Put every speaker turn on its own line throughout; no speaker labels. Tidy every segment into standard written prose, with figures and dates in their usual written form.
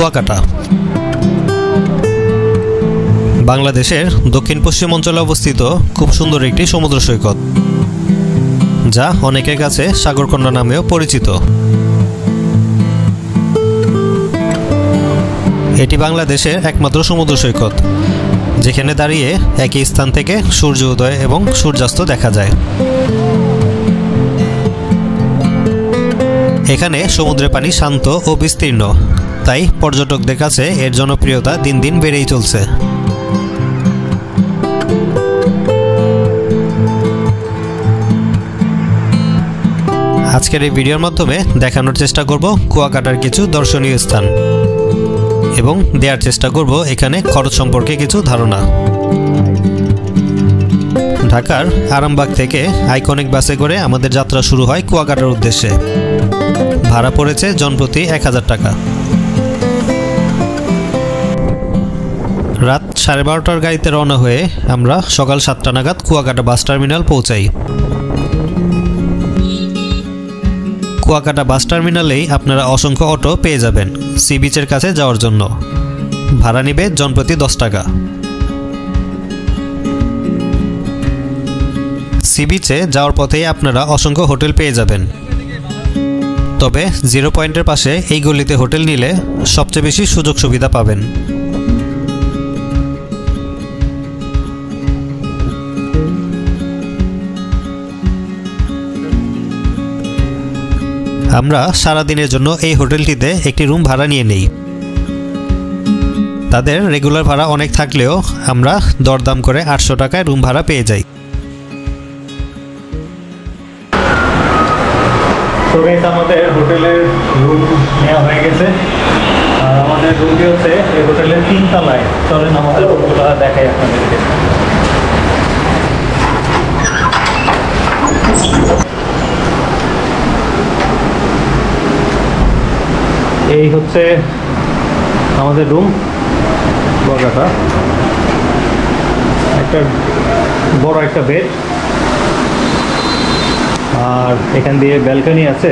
কুয়াকাটা। বাংলাদেশের দক্ষিণ পশ্চিম অঞ্চলে অবস্থিত খুব সুন্দর একটি সমুদ্র সৈকত, যা অনেকের কাছে সাগরকন্যা নামেও পরিচিত। এটি বাংলাদেশের একমাত্র সমুদ্র সৈকত যেখানে দাঁড়িয়ে একই স্থান থেকে সূর্য উদয় এবং সূর্যাস্ত দেখা যায়। এখানে সমুদ্রের পানি শান্ত ও বিস্তীর্ণ, তাই পর্যটকদের কাছে এর জনপ্রিয়তা দিন দিন বেড়েই চলছে। আজকের এই ভিডিওর মাধ্যমে দেখানোর চেষ্টা করব কুয়াকাটার কিছু দর্শনীয় স্থান এবং দেওয়ার চেষ্টা করব এখানে খরচ সম্পর্কে কিছু ধারণা। ঢাকার আরামবাগ থেকে আইকনিক বাসে করে আমাদের যাত্রা শুরু হয় কুয়াকাটার উদ্দেশ্যে। ভাড়া পড়েছে জনপ্রতি 1000 টাকা। রাত 12:30টার গাড়িতে রওনা হয়ে আমরা সকাল 7টা নাগাদ কুয়াকাটা বাস টার্মিনাল পৌঁছাই। কুয়াকাটা বাস টার্মিনালেই আপনারা অসংখ্য অটো পেয়ে যাবেন সি বিচের কাছে যাওয়ার জন্য। ভাড়া নেবে জনপ্রতি 10 টাকা। সি বিচে যাওয়ার পথেই আপনারা অসংখ্য হোটেল পেয়ে যাবেন, তবে জিরো পয়েন্টের পাশে এই গলিতে হোটেল নিলে সবচেয়ে বেশি সুযোগ সুবিধা পাবেন। আমরা সারাদিনের জন্য এই হোটেলটিতে একটি রুম ভাড়া নিয়ে নেই। তাদের রেগুলার ভাড়া অনেক থাকলেও আমরা দরদাম করে 800 টাকায় রুম ভাড়া পেয়ে যাই। তো গাইস, আমাদের হোটেলের রুম নেওয়া হয়ে গেছে আর আমাদের রুমটি হচ্ছে এই হোটেলের 3 তলায়। চলেন আমাদের রুমগুলো দেখাই আপনাদেরকে। এই হচ্ছে আমাদের রুম কুয়াকাটা। একটা বড় একটা বেড আর এখান দিয়ে ব্যালকনি আছে,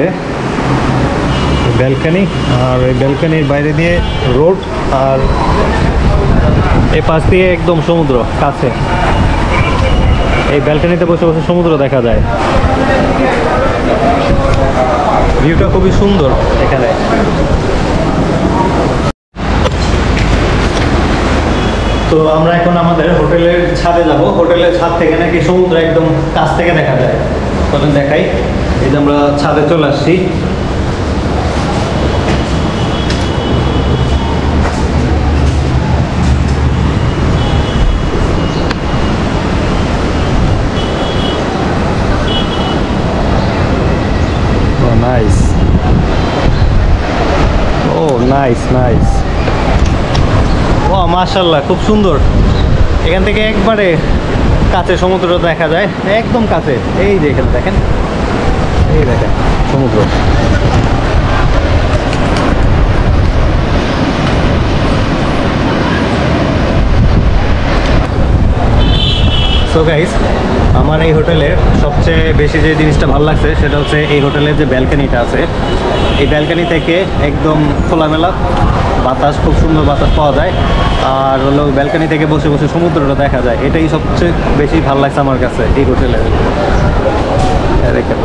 ব্যালকনি। আর এই ব্যালকনির বাইরে দিয়ে রোড আর এই পাশ দিয়ে একদম সমুদ্র কাছে। এই ব্যালকনিতে বসে বসে সমুদ্র দেখা যায়। ভিউটা খুবই সুন্দর এখানে। তো আমরা এখন আমাদের হোটেলের ছাদে যাব। হোটেলের ছাদ থেকে নাকি সমুদ্র একদম কাছ থেকে দেখা যায়। তখন দেখাই, এই যে আমরা ছাদে চলে আসছি। নাইস, ও নাইস নাইস, ও মাশাআল্লাহ, খুব সুন্দর। এখান থেকে একবারে কাছে সমুদ্র দেখা যায়, একদম কাছে। এই যে এখানে দেখেন, এই দেখেন সমুদ্র। সো গাইস, আমার এই হোটেলের সবচেয়ে বেশি যে জিনিসটা ভালো লাগছে সেটা হচ্ছে এই হোটেলের যে ব্যালকনিটা আছে। এই ব্যালকনি থেকে একদম খোলামেলা বাতাস, খুব সুন্দর বাতাস পাওয়া যায়। আর হলো ব্যালকনি থেকে বসে বসে সমুদ্রটা দেখা যায়। এটাই সবচেয়ে বেশি ভালো লাগছে আমার কাছে এই হোটেলের। দেখেন,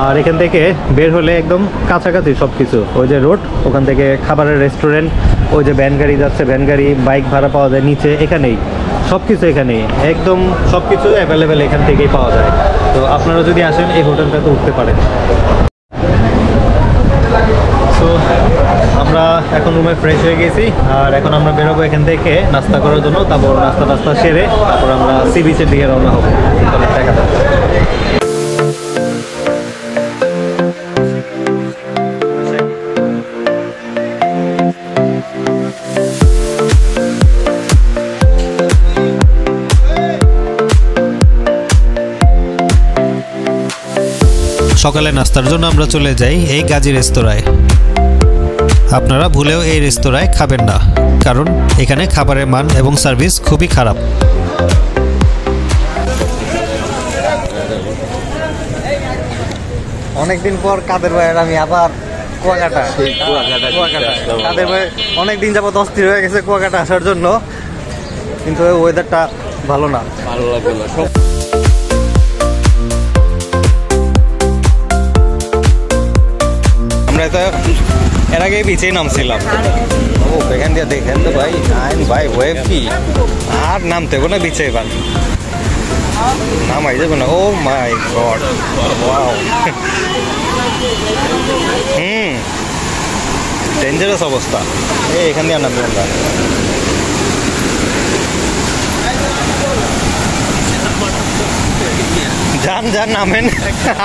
আর এখান থেকে বের হলে একদম কাছাকাছি সব কিছু। ওই যে রোড, ওখান থেকে খাবারের রেস্টুরেন্ট, ওই যে ভ্যান গাড়ি যাচ্ছে, ভ্যান গাড়ি, বাইক ভাড়া পাওয়া যায় নিচে। এখানেই সব কিছু, এখানেই একদম সব কিছু অ্যাভেলেবেল এখান থেকেই পাওয়া যায়। তো আপনারা যদি আসেন এই হোটেলটাতে উঠতে পারেন। তো আমরা এখন রুমে ফ্রেশ হয়ে গেছি আর এখন আমরা বেরোবো এখান থেকে নাস্তা করার জন্য। তারপর নাস্তা সেরে তারপর আমরা সি বিচের দিকে রওনা হবো। দেখা যাচ্ছে। সকালে নাস্তার জন্য আমরা চলে যাই এই গাজী রেস্তোরাঁয়। আপনারা ভুলেও এই রেস্তোরাঁয় খাবেন না, কারণ এখানে খাবারের মান এবং সার্ভিস খুবই খারাপ।
অনেকদিন পর কাদের ভাইয়ের আমি আবার
কুয়াকাটা তাদের অনেক দিন যাবত অস্থির হয়ে গেছে কুয়াকাটা আসার জন্য, কিন্তু ওয়েদারটা ভালো না,
ভালো লাগবে না।
আমরা তো এর আগে বিচেই নামছিলাম। ও এখান দিয়ে দেখেন তো ভাই, আইন ভাই ওয়েভ কি আর নামতে কোনো বিচে এবার নামাই যাবে না। ও মাই গড, ওয়াও, ডেঞ্জারাস অবস্থা। এখান দিয়ে নামবো আমরা। যান যান নামেন,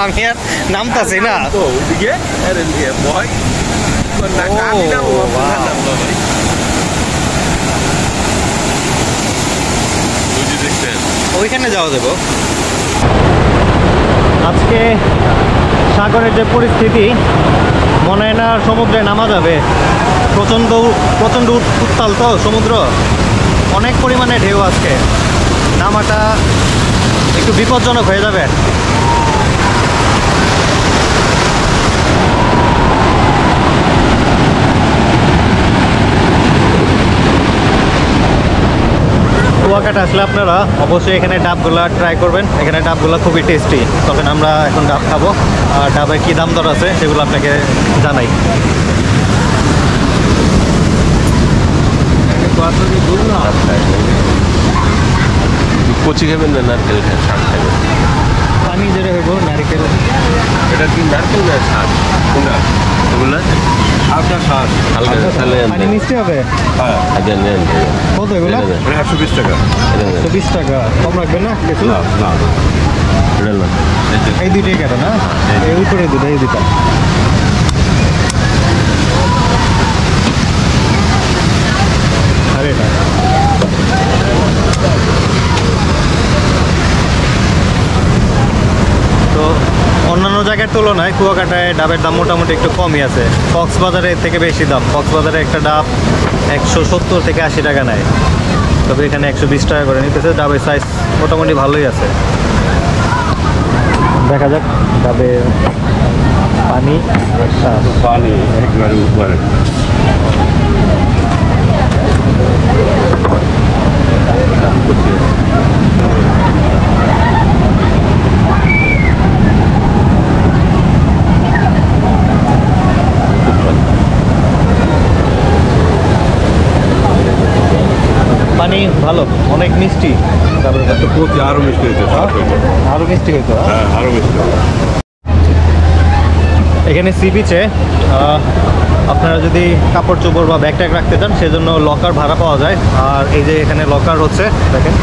আমি আর নামতাছি না। ওইখানে যাওয়া যাবো। আজকে সাগরের যে পরিস্থিতি, মনে হয় না সমুদ্রে নামা যাবে। প্রচণ্ড প্রচণ্ড উত্তাল তো সমুদ্র, অনেক পরিমাণে ঢেউ। আজকে নামাটা একটু বিপজ্জনক হয়ে যাবে। কুয়াকাটা আসলে আপনারা অবশ্যই এখানে ডাবগুলা ট্রাই করবেন। এখানে ডাবগুলা খুবই টেস্টি। তখন আমরা এখন ডাব খাবো, আর ডাবের কী দাম দর আছে সেগুলো আপনাকে জানাই।
কচি খাবেন না নারকেল শাক খাবেন?
পানি যেটা হইব নারিকেল।
এটা কি নারকেল না শাক? কোনটা এগুলো? হালকা শাক, হালকা তাহলে
পানি মিষ্টি হবে।
হ্যাঁ আগে নেন।
কত এগুলো?
120 টাকা।
120 টাকা কম রাখবেন না কিছু?
না না, এটা না,
এই দুইটাই কেন না, এই উপরে দুটো, এই দুটা। আর এটা তো অন্যান্য জায়গার তুলনায় কুয়াকাটায় ডাবের দাম মোটামুটি একটু কমই আছে। কক্সবাজারের থেকে বেশি দাম। কক্সবাজারে একটা ডাব 170 থেকে 80 টাকা নেয়, তবে এখানে 120 টাকা করে নিতেছে। ডাবের সাইজ মোটামুটি ভালোই আছে। দেখা যাক ডাবের পানি
পানি একবারে উপরে।
পানি ভালো, অনেক মিষ্টি। তারপরে
আরো মিষ্টি হয়েছে,
আরো মিষ্টি হইতো।
হ্যাঁ আরো মিষ্টি।
এখানে সি বিচে আপনারা যদি কাপড় চোপড় বা ব্যাগ ট্যাগ রাখতে চান সেজন্য লকার ভাড়া পাওয়া যায়। আর এই যে এখানে লকার হচ্ছে, দেখেন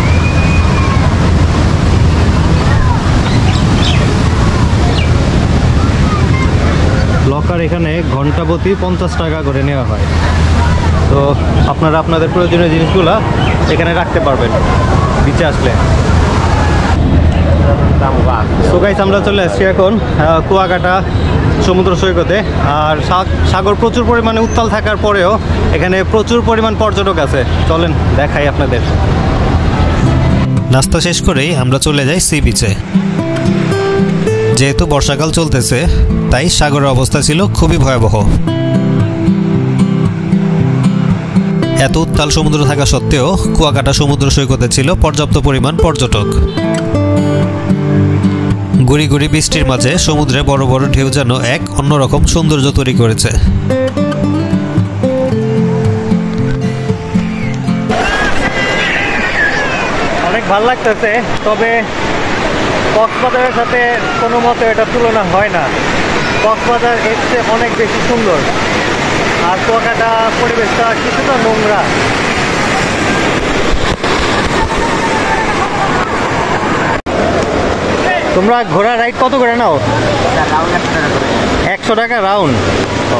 লকার এখানে ঘন্টা প্রতি 50 টাকা করে নেওয়া হয়। তো আপনারা আপনাদের প্রয়োজনীয় জিনিসগুলো এখানে রাখতে পারবেন বিচে আসলে। সো গাইস, আমরা চলে আসছি এখন কুয়াকাটা সমুদ্র সৈকতে। আর সাগর প্রচুর পরিমাণে উত্তাল থাকার পরেও এখানে প্রচুর পরিমাণ পর্যটক আছে। চলেন দেখাই আপনাদের। নাস্তা শেষ করেই আমরা চলে যাই সি বিচে। যেহেতু বর্ষাকাল চলতেছে তাই সাগরের অবস্থা ছিল খুবই ভয়াবহ। এত উত্তাল সমুদ্র থাকা সত্ত্বেও কুয়াকাটা সমুদ্র সৈকতে ছিল পর্যাপ্ত পরিমাণ পর্যটক। গুড়ি গুড়ি বৃষ্টির মাঝে সমুদ্রে বড় বড় ঢেউ যেন এক অন্যরকম সৌন্দর্য তৈরি করেছে। অনেক ভালো লাগতেছে, তবে কক্সবাজারের সাথে কোনো মতে এটা তুলনা হয় না। কক্সবাজার এর চেয়ে অনেক বেশি সুন্দর, আর কুয়াকাটা পরিবেশটা কিছুটা নোংরা। তোমরা ঘোড়া রাইড কত করে নাও? 100 টাকা রাউন্ড। ও,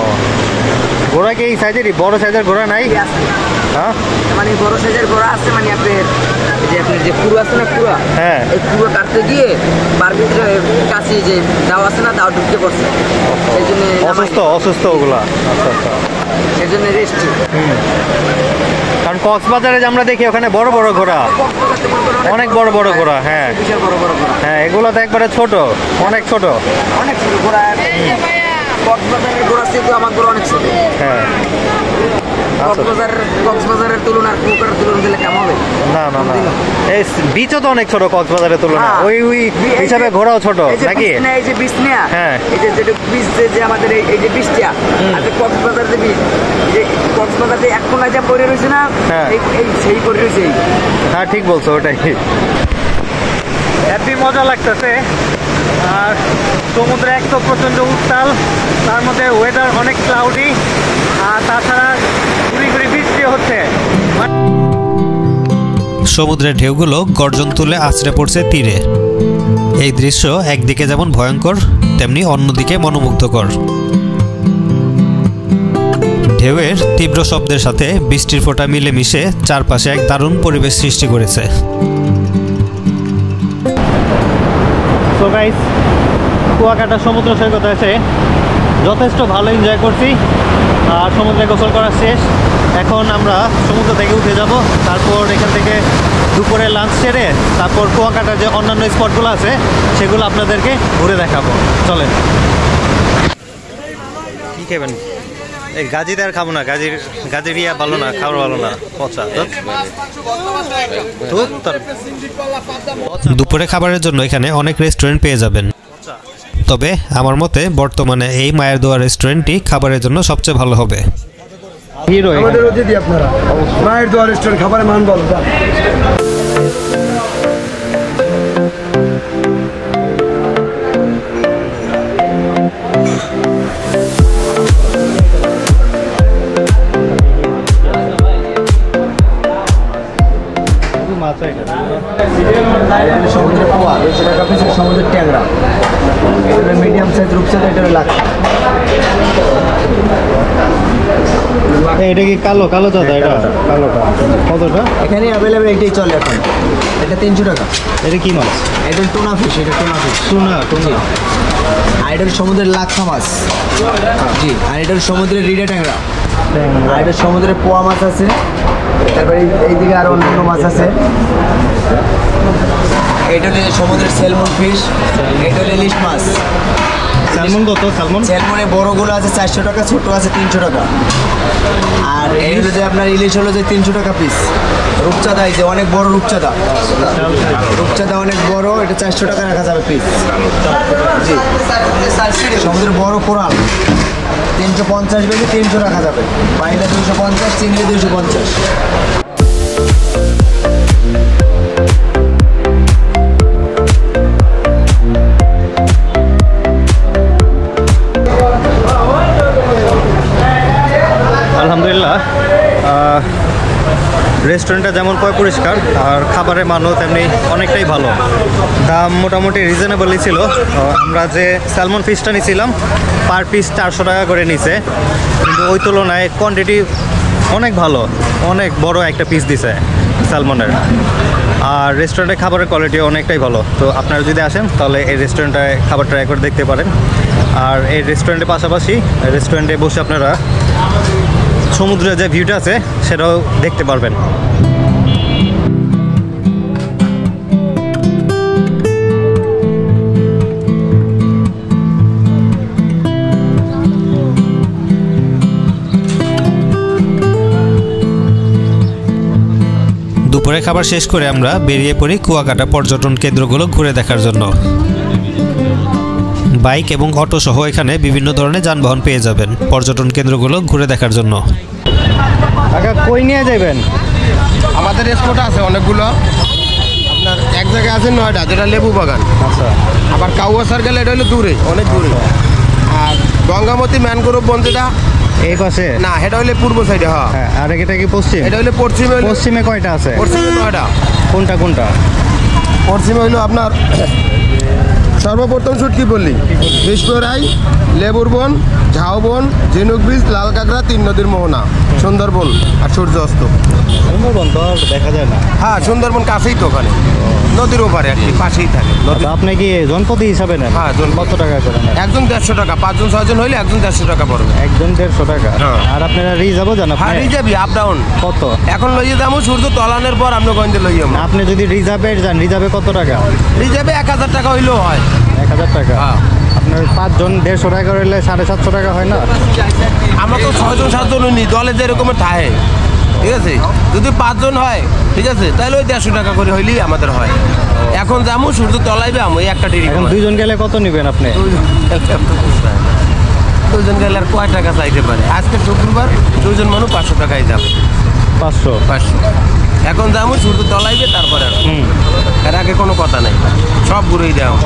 ঘোড়া কি এই সাইজেরই? বড় সাইজের ঘোড়া নাই? হ্যাঁ,
মানে বড় সাইজের ঘোড়া আছে, মানে আপনার যে পুরো আছে না, পুরো,
হ্যাঁ,
এই পুরো কাটতে গিয়ে বার ভিতরে কাছে যে দাও আছে না, দাও ঢুকতে পড়ছে, সেই জন্য
অসুস্থ ওগুলা। আচ্ছা আচ্ছা,
সেই জন্য রেস্ট।
কারণ কক্সবাজারে যে আমরা দেখি ওখানে বড় বড় ঘোড়া, অনেক বড় বড় ঘোড়া। হ্যাঁ
বিশাল বড় বড় ঘোড়া।
হ্যাঁ, এগুলো তো একবারে ছোট, অনেক ছোট।
অনেক ছোট ঘোড়া। কক্সবাজারের ঘোড়া তো আমার ঘোড়া অনেক ছোট।
হ্যাঁ
কক্সবাজারের তুলনার কুকার তুলনা দিলে কেমন হবে?
না না না, এই বিচও তো অনেক ছোট কক্সবাজারের তুলনায়,
হ্যাঁ।
ওই হিসাবে ঘোড়াও ছোট নাকি?
এই যে বিছনিয়া,
হ্যাঁ।
এই যে যেটা বিচ যে আমাদের এই যে বিচটা আর কক্সবাজার যে বিচ, যে কক্সবাজার যে এক কোণা যা পড়ে রয়েছে না,
হ্যাঁ।
এই সেই পড়ে রয়েছে।
হ্যাঁ ঠিক বলছো, ওটাই। হ্যাপি, মজা লাগতেছে। আর সমুদ্রে এক তো প্রচণ্ড উত্তাল, তার মধ্যে ওয়েদার অনেক ক্লাউডি, আর তাছাড়া ঘুরি ঘুরি বৃষ্টি হচ্ছে।
সমুদ্রের ঢেউগুলো গর্জন তুলে আছড়ে পড়ছে তীরে। এই দৃশ্য একদিকে যেমন ভয়ঙ্কর, তেমনি অন্যদিকে মনোমুগ্ধকর। ঢেউয়ের তীব্র শব্দের সাথে বৃষ্টির ফোঁটা মিলেমিশে চারপাশে এক দারুণ পরিবেশ সৃষ্টি করেছে।
সো গাইস, কুয়াকাটা সমুদ্র সৈকতে এসে যথেষ্ট ভালো এনজয় করছি। আর সমুদ্রে গোসল করা শেষ, এখন আমরা সমুদ্র থেকে উঠে যাব। তারপর এখান থেকে দুপুরে লাঞ্চ সেরে তারপর কুয়াকাটার যে অন্যান্য স্পটগুলো আছে সেগুলো আপনাদেরকে ঘুরে দেখাবো। চলেন। কি খাবেন? এই গাজিতে আর খাবো না, গাজির ইয়া ভালো না, খাবার ভালো না, পচা।
দুপুরে খাবারের জন্য এখানে অনেক রেস্টুরেন্ট পেয়ে যাবেন, তবে আমার মতে বর্তমানে এই মায়ের দোয়া রেস্টুরেন্টটি খাবারের জন্য সবচেয়ে ভালো হবে।
হিরো
আমাদের অতিথি আপনারা, মায়ের দোয়া রেস্টুরেন্ট, খাবারের মান বলো। সমুদ্রের পোয়া 200 টাকা পিস, সমুদ্রের ট্যাংরা মিডিয়াম সাইজ, রূপচাঁদা এটা লাখ।
এটা কি কালো চাঁদা? এটা কালোটা কতটা?
এখানে অ্যাভেলেবেল এইটাই চলে এখন, এটা 300 টাকা।
এটা কি মাছ?
এটা টুনা ফিশ, এটা টুনা ফিশ।
টুনা।
আর এটা সমুদ্রের লাক্ষা মাছ, জি। আর এটা সমুদ্রের রিডা ট্যাংরা। আর এটা সমুদ্রের পোয়া মাছ আছে। তারপরে এইদিকে আরো অন্যান্য মাছ আছে। এটা হলো সমুদ্রের স্যালমন ফিশ, এটা হলো ইলিশ মাছ।
স্যালমন কত?
স্যালমনের বড়গুলো আছে 400 টাকা, ছোট আছে 300 টাকা। আর এই হলো যে আপনার ইলিশ হলো যে 300 টাকা পিস। রূপচাঁদা, এই যে অনেক বড় রূপচাঁদা, অনেক বড়, এটা 400 টাকা রাখা যাবে পিস, জি। সমুদ্রের বড় কোরাল 350 বেশি 300 রাখা যাবে। বাইরে 250, চিংড়ি 250।
আলহামদুলিল্লাহ, রেস্টুরেন্টটা যেমন পরিষ্কার আর খাবারের মানও তেমনি অনেকটাই ভালো। দাম মোটামুটি রিজনেবলই ছিল। আমরা যে স্যালমন ফিশটা নিয়েছিলাম পার পিস 400 টাকা করে নিছে, কিন্তু ওই তুলনায় কোয়ান্টিটি অনেক ভালো, অনেক বড় একটা পিস দিছে স্যালমনের। আর রেস্টুরেন্টের খাবারের কোয়ালিটি অনেকটাই ভালো। তো আপনারা যদি আসেন তাহলে এই রেস্টুরেন্টটায় খাবার ট্রাই করে দেখতে পারেন। আর এই রেস্টুরেন্টের পাশাপাশি রেস্টুরেন্টে বসে আপনারা সমুদ্রের যে ভিউটা আছে সেটাও দেখতে পারবেন।
দুপুরে খাবার শেষ করে আমরা বেরিয়ে পড়ি কুয়াকাটা পর্যটন কেন্দ্রগুলো ঘুরে দেখার জন্য। বাইক এবং অটো সহ এখানে বিভিন্ন ধরনের যানবাহন পেয়ে যাবেন পর্যটন কেন্দ্রগুলো ঘুরে দেখার জন্য।
কাকা কই নিয়ে যাবেন?
আমাদের স্পট আছে অনেকগুলো। আপনার এক জায়গায় আছে 9টা, যেটা লেবু বাগান।
আচ্ছা।
আবার কাউয়া সার্কেল, এটা হলো দূরে, অনেক দূরে। আর গঙ্গামতি ম্যানগ্রোভ বন, যেটা
এই পাশে
না, এটা হলে পূর্ব সাইডে।
হ্যাঁ। আর এটা কি পশ্চিম?
এটা হলে পশ্চিমে।
পশ্চিমে কয়টা আছে?
পশ্চিমে 9টা।
কোনটা?
পশ্চিমে হইলো আপনার সর্বপ্রথম সুটকি পল্লী, বিষ্ণুরাই, লেবুর বন, ঝাউবন, ঝিনুক ব্রিজ, লাল কাঁকড়া, 3 নদীর মোহনা, সুন্দরবন আর সূর্য অস্ত।
সুন্দরবন তো আর দেখা যায় না।
হ্যাঁ, সুন্দরবন কাছেই তো, ওখানে নদীর ওপারে আর কি, পাশেই থাকে।
আপনি কি জনপতি হিসাবে নেন?
হ্যাঁ,
কত টাকা করে নেন?
একজন 150 টাকা, 5জন 6জন হইলে একজন 150 টাকা পড়বে।
একজন 150 টাকা।
হ্যাঁ।
আর আপনারা রিজার্ভও জান?
হ্যাঁ, রিজার্ভই আপ ডাউন।
কত?
এখন লইয়ে যাবো সূর্য তলানের পর আমরা গঞ্জে লইয়ে যাবো।
আপনি যদি রিজার্ভে যান, রিজার্ভে কত টাকা?
রিজার্ভে 1000 টাকা হইলেও হয়।
1000 টাকা।
হ্যাঁ।
আপনার 5 জন 150 টাকা করে হলে 750 টাকা হয় না?
আমরা তো 6 জন 7 জন নি দলে যেরকম থাকে, ঠিক আছে। যদি 5 জন হয়, ঠিক আছে, তাহলে ওই 150 টাকা করে হইলেই আমাদের হয়। এখন যাবো সূর্য তলাইবে আমি একটা টিরি।
এখন 2 জন গেলে কত নেবেন আপনি?
2 জন গেলে আর কয় টাকা চাইতে পারে? আজকে শুক্রবার 2 জন মানুষ 500 টাকাই যাবে।
500
এখন যাবো সূর্য তলাইবে তারপরে এর আগে কোনো কথা নাই, সব ঘুরেই দেওয়া।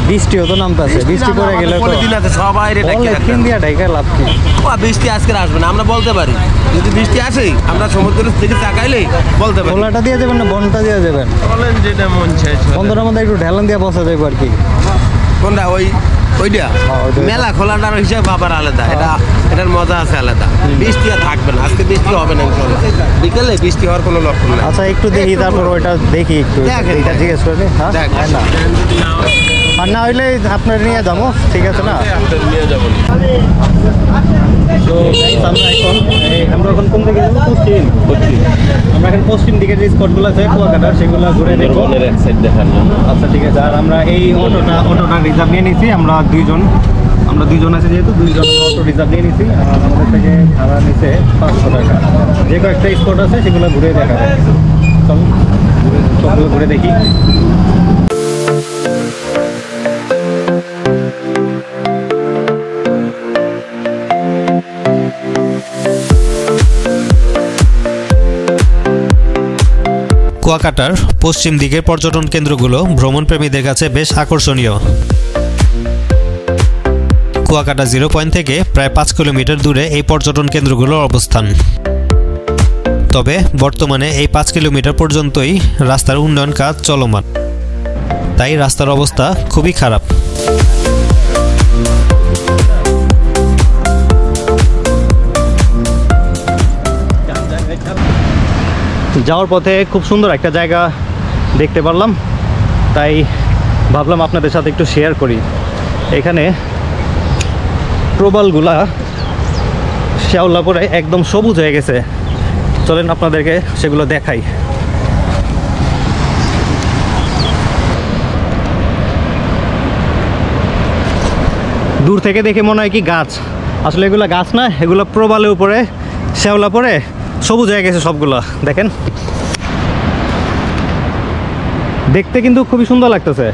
বৃষ্টিও তো নামতেছে, বৃষ্টি পড়ে গেলে তো
দিন আছে সবাই
পলিথিন দিয়া ঢাকা লাভ কি?
বৃষ্টি আজকে আসবে না আমরা বলতে পারি। যদি বৃষ্টি আসে আমরা সমুদ্রের থেকে তাকাইলেই বলতে পারি।
খোলাটা দিয়ে যাবেন না বনটা দিয়ে যাবেন?
বলেন যেটা মন চাই।
বন্ধুর মধ্যে একটু ঢেলান দিয়ে বসা যাবে আর কি।
কোনটা? ওইটা মেলা খোলাটার হিসাব আবার আলাদা, এটার মজা আছে আলাদা। বৃষ্টি আর থাকবে না, আজকে বৃষ্টি হবে না, বিকেলে বৃষ্টি হওয়ার কোনো লক্ষণ নেই।
আচ্ছা একটু দেখি, তারপর ওইটা দেখি একটু, এটা জিজ্ঞেস করি। হ্যাঁ না, আর না হইলে আপনার নিয়ে যাবো, ঠিক আছে না?
নিয়ে যাবো।
তো আমরা এখন কোন দিকে যাবো? পশ্চিম। আমরা এখন পশ্চিম দিকে যে স্পটগুলো আছে কুয়াকাটার, সেগুলো ঘুরে দেখবো। আচ্ছা ঠিক আছে। আর আমরা এই অটোটা রিজার্ভ নিয়ে নিছি। আমরা 2 জন আছে, যেহেতু 2 জন অটো রিজার্ভ নিয়ে নিছি। আর আমাদের থেকে ভাড়া নিছে 500 টাকা। যে কয়েকটা স্পট আছে সেগুলো ঘুরে দেখা যায়। চল সবগুলো ঘুরে দেখি।
কুয়াকাটার পশ্চিম দিকের পর্যটন কেন্দ্রগুলো ভ্রমণপ্রেমীদের কাছে বেশ আকর্ষণীয়। কুয়াকাটা 0 পয়েন্ট থেকে প্রায় 5 কিলোমিটার দূরে এই পর্যটন কেন্দ্রগুলোর অবস্থান। তবে বর্তমানে এই 5 কিলোমিটার পর্যন্তই রাস্তার উন্নয়ন কাজ চলমান, তাই রাস্তার অবস্থা খুবই খারাপ।
যাওয়ার পথে খুব সুন্দর একটা জায়গা দেখতে পারলাম, তাই ভাবলাম আপনাদের সাথে একটু শেয়ার করি। এখানে প্রবালগুলা শ্যাওলা পরে একদম সবুজ হয়ে গেছে। চলেন আপনাদেরকে সেগুলো দেখাই। দূর থেকে দেখে মনে হয় কি গাছ, আসলে এগুলো গাছ না, এগুলো প্রবালের উপরে শ্যাওলা পরে সবুজ হয়ে গেছে সবগুলো। দেখেন, দেখতে কিন্তু খুবই সুন্দর লাগতেছে।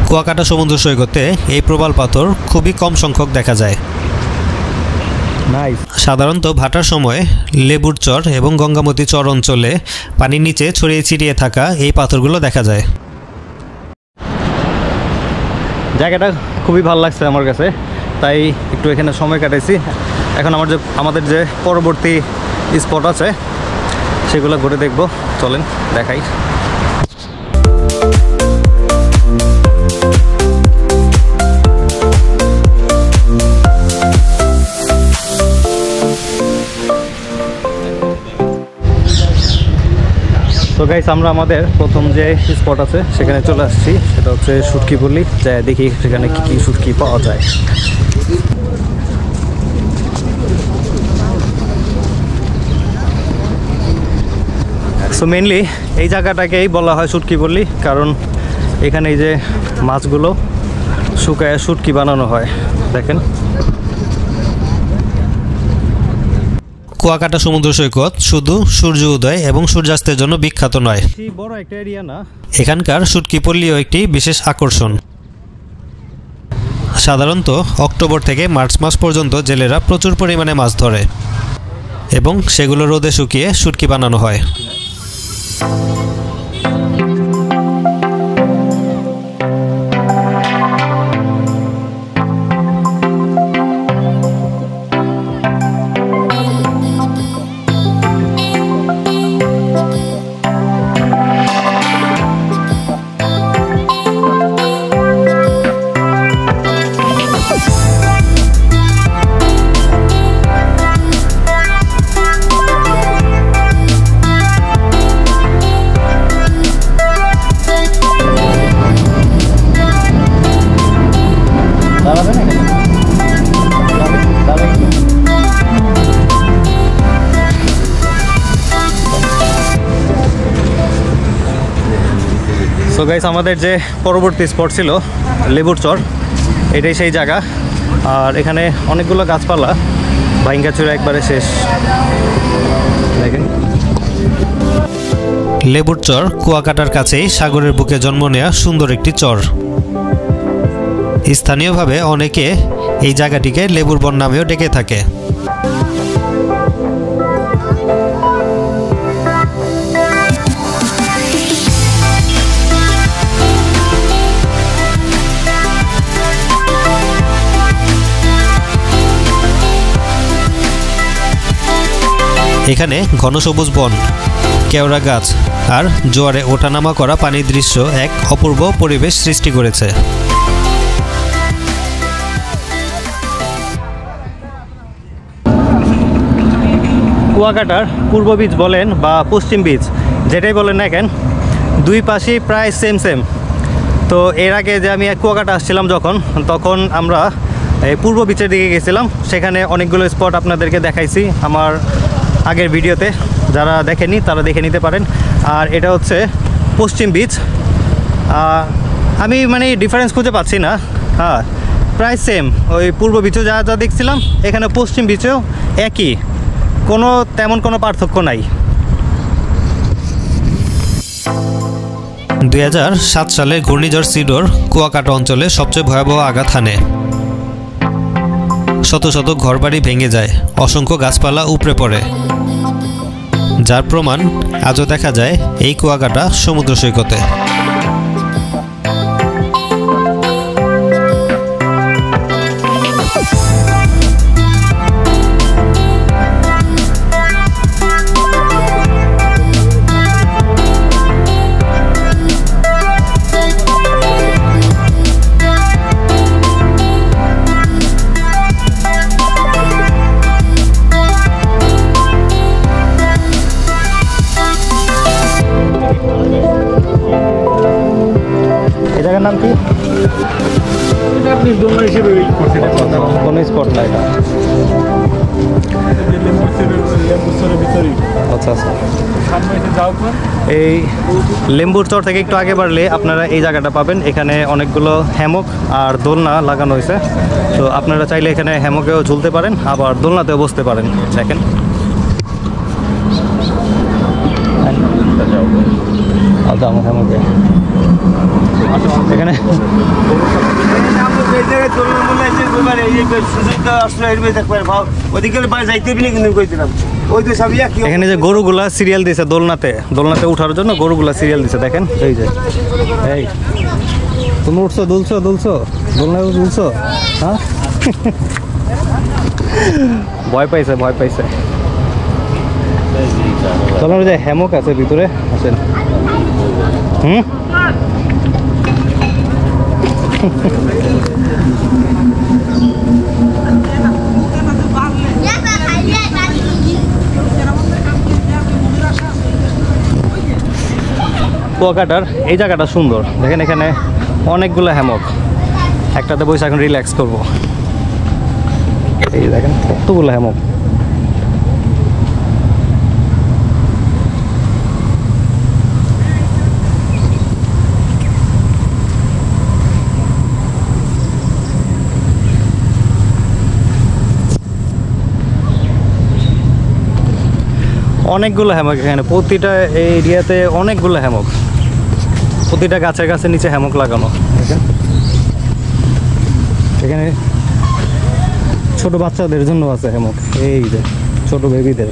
কুয়াকাটা সমুদ্র সৈকতে এই প্রবাল পাথর খুবই কম সংখ্যক দেখা যায়। সাধারণত ভাটার সময় লেবুর চর এবং গঙ্গামতি চর অঞ্চলে পানির নিচে ছড়িয়ে ছিটিয়ে থাকা এই পাথরগুলো দেখা যায়।
জায়গাটা খুবই ভালো লাগছে আমার কাছে, তাই একটু এখানে সময় কাটাইছি। এখন আমাদের যে পরবর্তী স্পট আছে সেগুলো ঘুরে দেখব। চলেন দেখাই। তো গাইস, আমরা আমাদের প্রথম যে স্পট আছে সেখানে চলে আসছি। সেটা হচ্ছে শুটকি পল্লী। যাই দেখি সেখানে কি কি শুটকি পাওয়া যায়। সো মেনলি এই জায়গাটাকেই বলা হয় শুটকি পল্লী, কারণ এখানে এই যে মাছগুলো শুকায় শুটকি বানানো হয়। দেখেন,
কুয়াকাটা সমুদ্র সৈকত শুধু সূর্য উদয় এবং সূর্যাস্তের জন্য বিখ্যাত নয়,
বড় একটা এরিয়া না।
এখানকার শুটকি পল্লীও একটি বিশেষ আকর্ষণ। সাধারণত অক্টোবর থেকে মার্চ মাস পর্যন্ত জেলেরা প্রচুর পরিমাণে মাছ ধরে এবং সেগুলো রোদে শুকিয়ে শুটকি বানানো হয়।
সো গাইস, আমাদের যে পরবর্তী স্পট ছিল লেবুর চর, এটাই সেই জায়গা। আর এখানে অনেকগুলো গাছপালা, ভাইঙ্গাচুরা একবারে শেষ। দেখেন,
লেবুর চর কুয়াকাটার কাছেই সাগরের বুকে জন্ম নেওয়া সুন্দর একটি চর। স্থানীয়ভাবে অনেকে এই জায়গাটিকে লেবুর বন নামেও ডেকে থাকে। এখানে ঘন সবুজ বন, কেওড়া গাছ আর জোয়ারে ওঠানামা করা পানির দৃশ্য এক অপূর্ব পরিবেশ সৃষ্টি করেছে।
কুয়াকাটার পূর্ব বিচ বলেন বা পশ্চিম বিচ, যেটাই বলেন না কেন, দুই পাশেই প্রায় সেম। তো এর আগে যে আমি কুয়াকাটা আসছিলাম তখন আমরা এই পূর্ব বিচের দিকে গেছিলাম। সেখানে অনেকগুলো স্পট আপনাদেরকে দেখাইছি আমার আগের ভিডিওতে, যারা দেখেনি তারা দেখে নিতে পারেন। আর এটা হচ্ছে পশ্চিম বিচ। আমি মানে ডিফারেন্স খুঁজে পাচ্ছি না, হ্যাঁ প্রায় সেম। ওই পূর্ব বিচেও যা যা দেখছিলাম এখানে পশ্চিম বিচেও একই, তেমন কোনো পার্থক্য নাই।
2007 সালে ঘূর্ণিঝড় সিডর কুয়াকাটা অঞ্চলে সবচেয়ে ভয়াবহ আঘাত হানে। শত শত ঘরবাড়ি ভেঙে যায়, অসংখ্য গাছপালা উপড়ে পড়ে, যার প্রমাণ আজও দেখা যায় এই কুয়াকাটা সমুদ্র সৈকতে।
নাম কি? কোন স্পট না এটা? আচ্ছা আচ্ছা, এই লেম্বুর চর থেকে একটু আগে বাড়লে আপনারা এই জায়গাটা পাবেন। এখানে অনেকগুলো হ্যামক আর দোলনা লাগানো হয়েছে। তো আপনারা চাইলে এখানে হ্যামকেও ঝুলতে পারেন, আবার দোলনাতেও বসতে পারেন। দেখেন, আচ্ছা আমার হ্যামকে এখানে এখানে যে গরুগুলা সিরিয়াল দিছে দোলনাতে উঠার জন্য, গরুগুলা সিরিয়াল দিছে। দেখেন, এই যে এই তুমি উঠছো, দুলছো দোলনায় দুলছো, হ্যাঁ ভয় পাইছে। চলো, যে হ্যামক আছে ভিতরে, আসেন। কুয়াকাটার এই জায়গাটা সুন্দর। দেখেন, এখানে অনেকগুলো হ্যামক, একটাতে বসে এখন রিল্যাক্স করবো। এই দেখেন কতগুলো হ্যামক। অনেকগুলো হ্যামক এখানে, প্রতিটা এরিয়াতে অনেকগুলো হ্যামক, প্রতিটা গাছের গাছের নিচে হ্যামক লাগানো। এখানে ছোট বাচ্চাদের জন্য আছে হ্যামক, এই যে ছোট বেবিদের,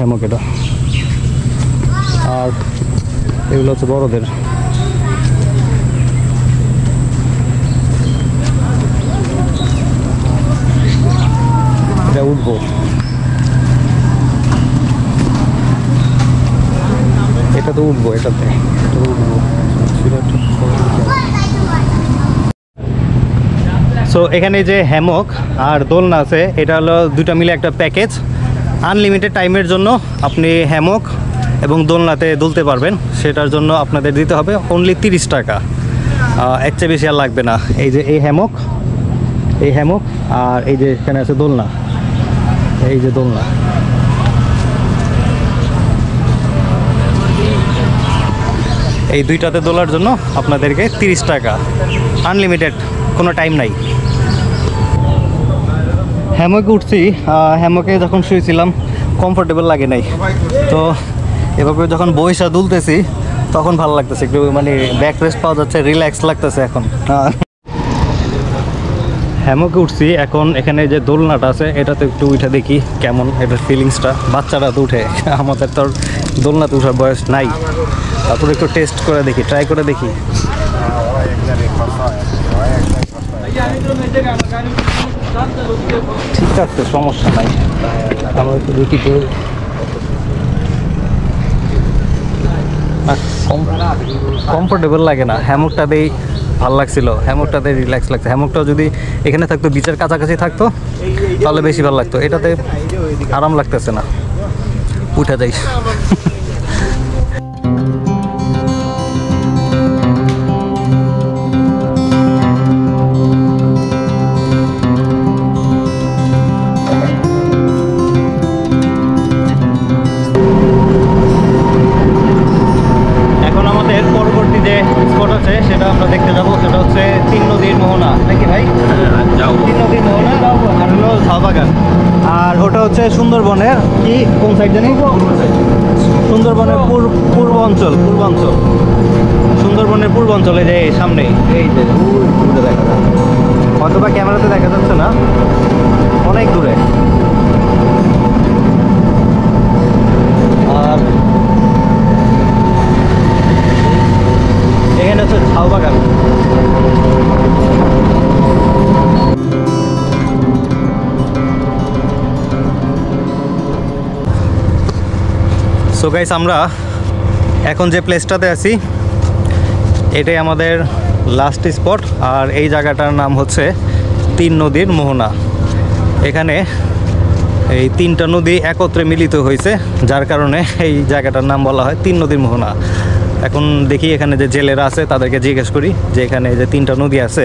হ্যামক এটা। আর এগুলো হচ্ছে বড়দের। এটা উঠবো, এটাতে উঠবো। সো এখানে যে হ্যামক আর দোলনা আছে, এটা হলো দুটা মিলে একটা প্যাকেজ। আনলিমিটেড টাইমের জন্য আপনি হ্যামক এবং দোলনাতে দুলতে পারবেন। সেটার জন্য আপনাদের দিতে হবে অনলি 30 টাকা, এর চেয়ে বেশি আর লাগবে না। এই যে এই হ্যামক আর এই যে এখানে আছে দোলনা, এই যে দোলনা। এই দুইটাতে দোলার জন্য আপনাদেরকে 30 টাকা, আনলিমিটেড, কোনো টাইম নাই। হ্যামকে উঠছি, হ্যামকে যখন শুয়েছিলাম কমফোর্টেবল লাগে নাই, তো এভাবে যখন বইসা দুলতেছি তখন ভালো লাগতেছে, একটু মানে ব্যাক রেস্ট পাওয়া যাচ্ছে, রিল্যাক্স লাগতেছে এখন। হ্যামকে উঠছি, এখন এখানে যে দোলনাটা আছে এটাতে একটু উঠে দেখি কেমন এটার ফিলিংসটা। বাচ্চারা তো উঠে, আমাদের তো দোলনাতে উঠার বয়স নাই, তারপরে একটু টেস্ট করে দেখি, ট্রাই করে দেখি। ঠিক আছে, সমস্যা নাই, আমরা একটু দেখি। কমফোর্টেবল লাগে না, হ্যামকটাতেই ভালো লাগছিল, হ্যামকটাতে রিল্যাক্স লাগছে। হ্যামকটাও যদি এখানে থাকতো, বিচের কাছাকাছি থাকতো, তাহলে বেশি ভালো লাগতো। এটাতে আরাম লাগতেছে না, উঠে যাই। এখন আমাদের পরবর্তী যে স্পট আছে সেটা আমরা দেখতে যাব, সেটা হচ্ছে 3 নদীর মোহনা, নাকি ভাই? 3 নদীর মোহনা আর হলো ঝাউবাগান। আর ওটা হচ্ছে সুন্দরবনের কি কোন সাইড জানি, সুন্দরবনের পূর্বাঞ্চল, সুন্দরবনের পূর্বাঞ্চলে যে সামনে, এই যে দূরে দেখা যায়, হয়তো বা ক্যামেরাতে দেখা যাচ্ছে না, অনেক দূরে। আর এখানে হচ্ছে ঝাউবাগান। সো গাইস, আমরা এখন যে প্লেসটাতে আছি এটাই আমাদের লাস্ট স্পট, আর এই জায়গাটার নাম হচ্ছে 3 নদীর মোহনা। এখানে এই 3টা নদী একত্রে মিলিত হয়েছে, যার কারণে এই জায়গাটার নাম বলা হয় 3 নদীর মোহনা। এখন দেখি এখানে যে জেলেরা আছে তাদেরকে জিজ্ঞেস করি যে এখানে যে 3টা নদী আছে,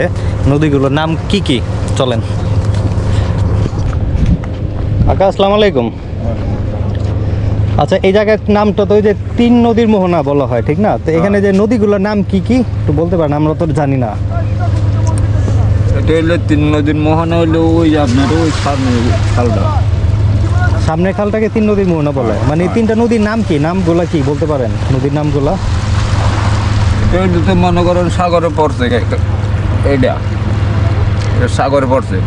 নদীগুলোর নাম কি কি। চলেন। কাকা, আসসালামু আলাইকুম। আচ্ছা, এই জায়গার নামটা তো ওই যে 3 নদীর মোহনা বলা হয়, ঠিক না? তো এখানে যে নদীগুলোর নাম কি কি একটু বলতে পারেন, আমরা তো জানি না।
এটা হলো 3 নদীর মোহনা, হলো ওই আপনার ওই খালটা,
সামনের খালটাকে 3 নদীর মোহনা বলে। মানে এই 3টা নদীর নাম কি, নামগুলা কি বলতে পারেন নদীর নামগুলা?
এটা তো মনে করেন সাগরে পড়ছে, এটা সাগরে পড়ছে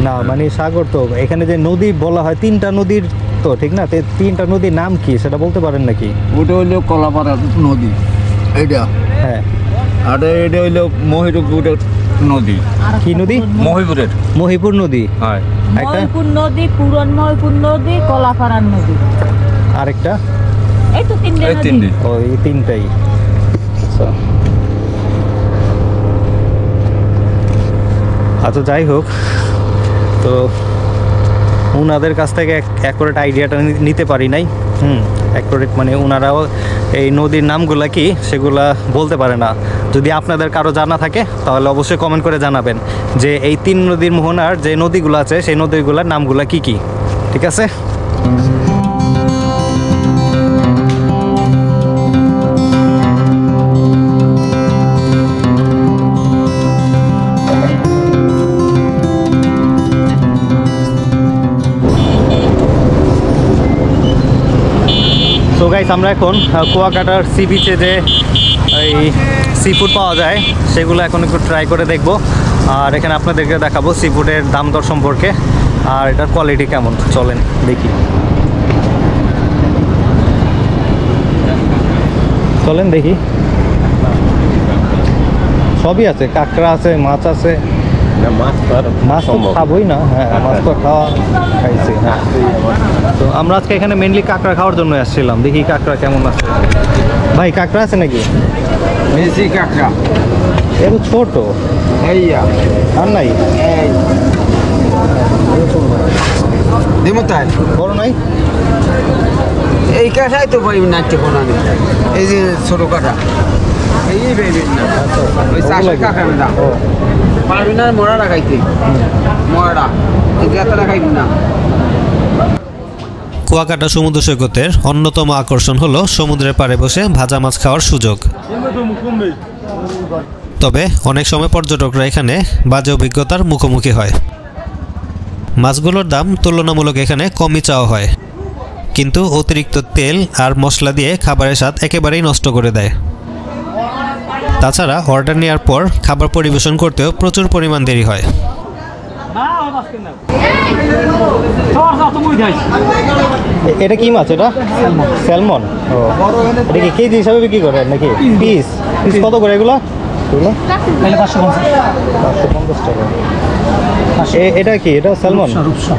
না, মানে সাগর তো, এখানে যে নদী বলা হয় 3টা নদীর তো, ঠিক না? 3টা নদীর নাম কি সেটা বলতে পারেন নাকি?
ওটা হইলো কলাপাড়া নদী, এটা।
হ্যাঁ।
আর এটা হইলো মহিপুরের নদী।
কি নদী?
মহিপুরের,
মহিপুর নদী।
হয়
একটা
মহিপুর নদী, পুরন মহিপুর নদী, কলাপাড়ার নদী,
আরেকটা,
এই তো 3টে
এই
নদী।
3টি।
ও, এই 3টাই। আচ্ছা, যাই হোক, তো ওনাদের কাছ থেকে অ্যাকুরেট আইডিয়াটা নিতে পারি নাই। অ্যাকুরেট মানে ওনারাও এই নদীর নামগুলা কি সেগুলা বলতে পারে না। যদি আপনাদের কারো জানা থাকে তাহলে অবশ্যই কমেন্ট করে জানাবেন যে এই 3 নদীর মোহনার যে নদীগুলো আছে সেই নদীগুলোর নামগুলা কি কি, ঠিক আছে? সো গাইস, আমরা এখন কুয়াকাটার সি বিচে যে এই সি ফুড পাওয়া যায় সেগুলো এখন একটু ট্রাই করে দেখব, আর এখানে আপনাদেরকে দেখাবো সি ফুডের দাম দর সম্পর্কে আর এটার কোয়ালিটি কেমন। চলেন দেখি, চলেন দেখি। সবই আছে, কাঁকড়া আছে, মাছ আছে। মাছ তো খাবোই না, হ্যাঁ মাছ তো খাইছি। হ্যাঁ, তো আমরা আজকে এখানে মেনলি কাঁকড়া খাওয়ার জন্য আসছিলাম, দেখি কাঁকড়া কেমন আছে। ভাই, কাঁকড়া আছে নাকি?
বেশি কাঁকড়া,
এত ছোট আর নাই, বড় নাই।
এই কাঁটাই তো পাইবি না, এই যে ছোট কাঁটা, এই পাইবেন না, ওই চাষের কাঁকড়া না পারবি না, মরাটা খাইতে, মরাটা এই গাঁতাটা খাইবি না।
কুয়াকাটা সমুদ্র সৈকতের অন্যতম আকর্ষণ হলো সমুদ্রের পাড়ে বসে ভাজা মাছ খাওয়ার সুযোগ। তবে অনেক সময় পর্যটকরা এখানে বাজে অভিজ্ঞতার মুখোমুখি হয়। মাছগুলোর দাম তুলনামূলক এখানে কমই চাওয়া হয়, কিন্তু অতিরিক্ত তেল আর মশলা দিয়ে খাবারের স্বাদ একেবারেই নষ্ট করে দেয়। তাছাড়া অর্ডার নেওয়ার পর খাবার পরিবেশন করতেও প্রচুর পরিমাণ দেরি হয়।
এটা কি মাছ? এটা স্যালমন। ও, এটা কি কেজি হিসাবে বিক্রি করেন নাকি পিস? পিস কত করে এগুলো? 550 টাকা। এটা কি? এটা স্যালমন? ও, রূপসা।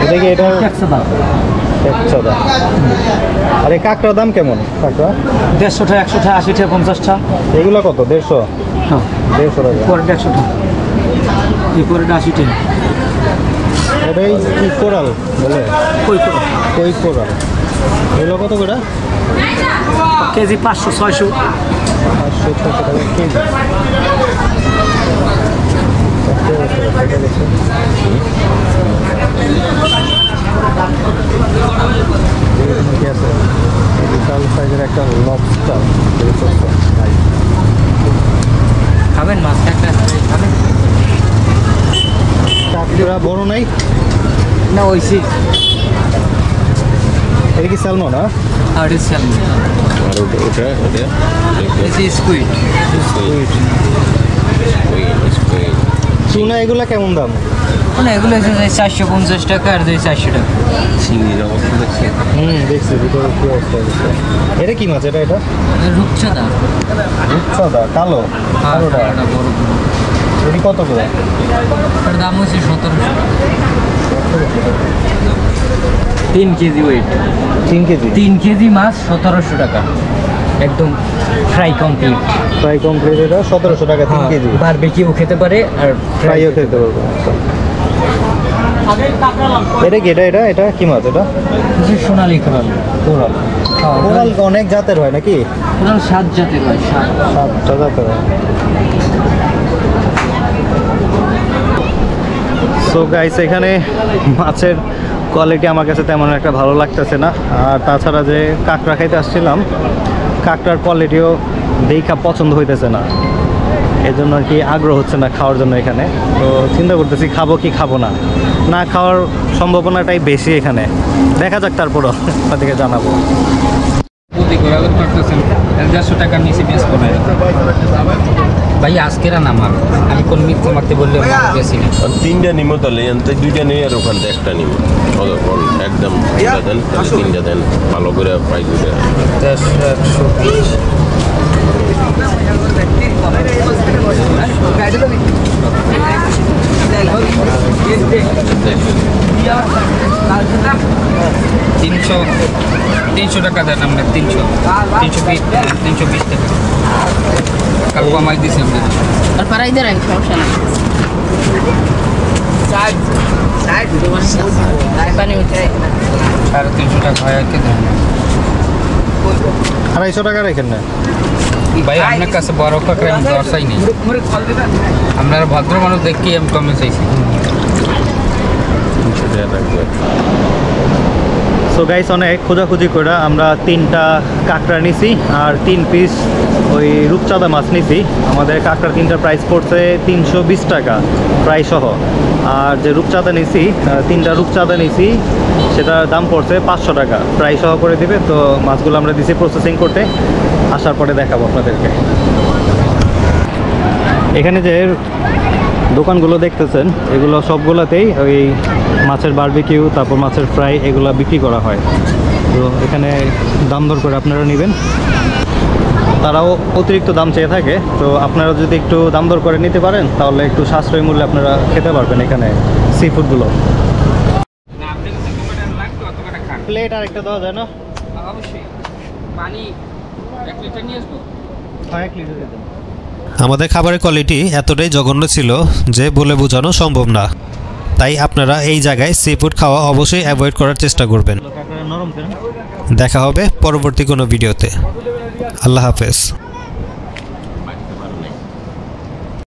এটা কি? এটা একসাদা। আর এই কাঁকড়ার দাম কেমন? কাঁকড়া
150 টাকা, 100 টাকা, 80 টাকা, 50 টাকা।
এগুলো কত? 150? 150 টাকা।
পরে 100 টাকা, এরপরে 80 টাকা।
এটাই কি কোরাল বলে? কই কোরাল। এগুলো কত করে?
কেজি 500, 600।
500-600 টাকা কেজি। বিশাল সাইজের একটা লবস্টার।
খাবেন মাছ? খাবেন?
কাঁকড়া বড় নাই
না, ওইসি।
এটা কি স্যালমন? না,
আর এটা স্যালমন।
আর ওটা
This is squid.
চুনা এগুলা কেমন দাম?
মানে এগুলো হচ্ছে 450 টাকা আর 400 টাকা।
চিংড়ির অবস্থা দেখছি।
দেখছি ভিতরে কি অবস্থা হয়েছে। এটা কি মাছ? এটা
রূপচাঁদা।
রূপচাঁদা কালো? কালোটা
বড়।
এটি কত করে?
এর দাম হচ্ছে 1700 টাকা। 3 কেজি ওয়েট।
3 কেজি?
3 কেজি মাছ 1700 টাকা। একদম ফ্রাই কমপ্লিট।
Fry complete. এটা 1700 টাকা 3 কেজি।
বারবিকিউ খেতে পারে আর
ফ্রাইও খেতে পারবো। এটা কি? এটা কি মাছ? এটা
সোনালী কোরাল।
কোরাল। কোরাল অনেক জাতের হয় নাকি?
কোরাল 7 জাতের হয়।
7টা জাতের হয়। সো গাইস, এখানে মাছের কোয়ালিটি আমার কাছে তেমন একটা ভালো লাগতেছে না। আর তাছাড়া যে কাঁকড়া খাইতে আসছিলাম, কাঁকড়ার কোয়ালিটিও দেখা পছন্দ হইতেছে না। এই জন্য আর কি আগ্রহ হচ্ছে না খাওয়ার জন্য এখানে। তো চিন্তা করতেছি খাবো কি খাবো না। না খাওয়ার সম্ভাবনাটাই বেশি এখানে। দেখা যাক, তারপরও আপনাদেরকে জানাবো।
150 টাকার নিচে বেশ করে ভাই আজকের নামার। আমি কোন মিথ্যে মারতে বললে বেশি না।
3টা নিমো তাহলে, এনতে 2টা নেই আর ওখান থেকে 1টা নিমো। একদম 3টা দেন, 3টা দেন ভালো করে ফ্রাই করে।
120। তিনশো টাকা দেন আমরা। 320 টাকা কাল কমাই দিছি আমরা।
আর পারাই দেন সমস্যা না। পানি উঠে
350 টাকা হয় আর কি দেন।
250 টাকা রেখেন না
ভাই, আপনার কাছে বড় কাঁকড়া আমি দর্শাই নেই। আপনারা ভদ্র মানুষ দেখি আমি কমে চাইছি।
সো গাইস, অনেক খোঁজাখুঁজি করে আমরা 3টা কাঁকড়া নিছি আর 3 পিস ওই রূপচাঁদা মাছ নিছি। আমাদের কাঁকড়ার 3টার প্রাইস পড়ছে 320 টাকা প্রায় সহ। আর যে রূপচাঁদা নিছি, 3টা রূপচাঁদা নিছি, সেটার দাম পড়ছে 500 টাকা প্রায় সহ করে দিবে। তো মাছগুলো আমরা দিছি প্রসেসিং করতে, আসার পরে দেখাবো আপনাদেরকে। এখানে যে দোকানগুলো দেখতেছেন, এগুলো সবগুলোতেই ওই মাছের বারবিকিউ, তারপর মাছের ফ্রাই, এগুলো বিক্রি করা হয়। তো এখানে দাম দর করে আপনারা নেবেন। তারাও অতিরিক্ত দাম চেয়ে থাকে, তো আপনারা যদি একটু দাম দর করে নিতে পারেন তাহলে একটু সাশ্রয়ী মূল্যে আপনারা খেতে পারবেন এখানে সি ফুডগুলো। প্লেট আর একটা দেওয়া যায় না?
অবশ্যই। পানি 1 লিটার নিয়ে আসবো?
হ্যাঁ, 1 লিটার দেন।
আমাদের খাবারের কোয়ালিটি এতটাই জঘন্য ছিল যে বলে বোঝানো সম্ভব না। তাই আপনারা এই জায়গায় সি ফুড খাওয়া অবশ্যই অ্যাভয়েড করার চেষ্টা করবেন। দেখা হবে পরবর্তী কোনো ভিডিওতে। আল্লাহ হাফেজ।